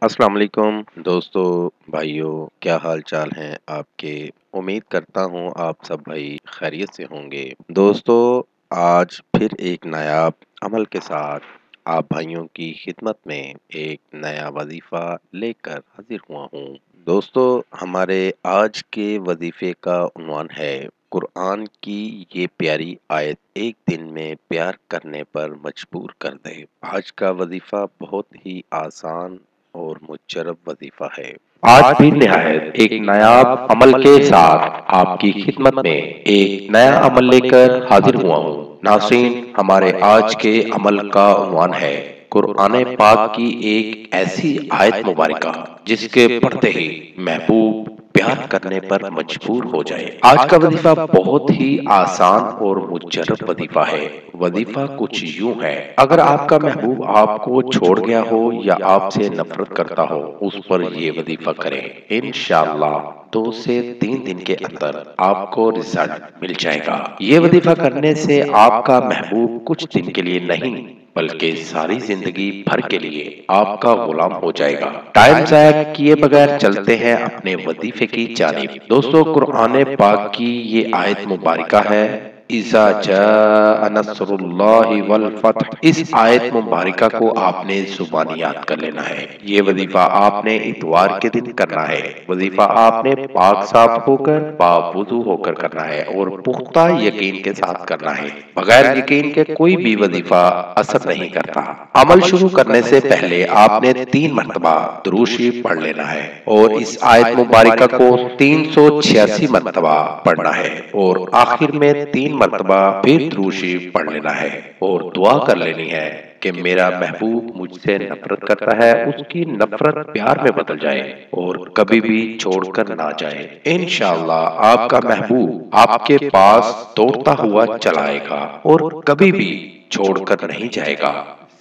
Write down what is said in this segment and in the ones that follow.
السلام علیکم دوستو، بھائیوں، کیا حال چال ہیں آپ کے؟ امید کرتا ہوں آپ سب بھائی خیریت سے ہوں گے۔ دوستو، آج پھر ایک نایاب عمل کے ساتھ آپ بھائیوں کی خدمت میں ایک نیا وظیفہ لے کر حاضر ہوا ہوں۔ دوستو، ہمارے آج کے وظیفے کا عنوان ہے قرآن کی یہ پیاری آیت ایک دن میں پیار کرنے پر مجبور کر دے۔ آج کا وظیفہ بہت ہی آسان اور مجرب وظیفہ ہے۔ آج بھی نہایت ایک نایاب عمل کے ساتھ آپ کی خدمت میں ایک نیا عمل لے کر حاضر ہوا ہوں۔ ناظرین، ہمارے آج کے عمل کا عنوان ہے قرآن پاک کی ایک ایسی آیت مبارکہ جس کے پڑھتے ہی محبوب پیار کرنے پر مجبور ہو جائے۔ آج کا وظیفہ بہت ہی آسان اور مجرب وظیفہ ہے۔ وظیفہ کچھ یوں ہے: اگر آپ کا محبوب آپ کو چھوڑ گیا ہو یا آپ سے نفرت کرتا ہو، اس پر یہ وظیفہ کریں۔ انشاءاللہ 2 سے 3 دن کے اندر آپ کو رزلٹ مل جائے گا۔ یہ وظیفہ کرنے سے آپ کا محبوب کچھ دن کے لیے نہیں بلکہ ساری زندگی بھر کے لیے آپ کا غلام ہو جائے گا۔ ٹائم ضائع کیے بغیر چلتے ہیں اپنے وظیفے کی جانب۔ دوستو، قرآن پاک کی یہ آیت مبارکہ ہے اِذَا جَاءَ نَصْرُ اللَّهِ وَالْفَتْحُ۔ اس آیت مبارکہ کو آپ نے زبانی یاد کر لینا ہے۔ یہ وظیفہ آپ نے اتوار کے دن کرنا ہے۔ وظیفہ آپ نے پاک صاف ہو کر، باوضو ہو کر کرنا ہے اور پختہ یقین کے ساتھ کرنا ہے۔ بغیر یقین کے کوئی بھی وظیفہ اثر نہیں کرتا۔ عمل شروع کرنے سے پہلے آپ نے 3 مرتبہ درود شریف پڑھ لینا ہے اور اس آیت مبارکہ کو 386 مرتبہ پڑھنا ہے اور آخر میں 3 مرتبہ پھر درود شریف پڑھ لینا ہے اور دعا کر لینی ہے کہ میرا محبوب مجھ سے نفرت کرتا ہے، اس کی نفرت پیار میں بدل جائے اور کبھی بھی چھوڑ کر نہ جائے۔ انشاءاللہ آپ کا محبوب آپ کے پاس دوڑتا ہوا چلا آئے گا اور کبھی بھی چھوڑ کر نہیں جائے گا۔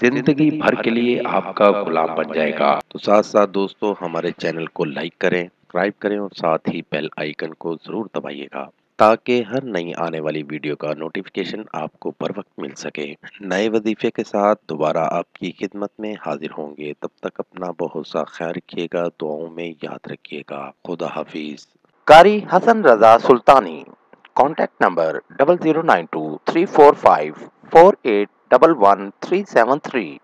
زندگی بھر کے لیے آپ کا غلام بن جائے گا۔ تو ساتھ ساتھ دوستو، ہمارے چینل کو لائک کریں، سبسکرائب کریں اور ساتھ ہی بیل آئیکن کو ضرور دبائیے گا تاکہ ہر نئی آنے والی ویڈیو کا نوٹیفیکیشن آپ کو بر وقت مل سکے۔ نئے وظیفے کے ساتھ دوبارہ آپ کی خدمت میں حاضر ہوں گے۔ تب تک اپنا بہت سا خیال رکھیے گا، دعاؤں میں یاد رکھیے گا۔ خدا حافظ۔ قاری حسن رضا سلطانی، کانٹیکٹ نمبر 00923454811373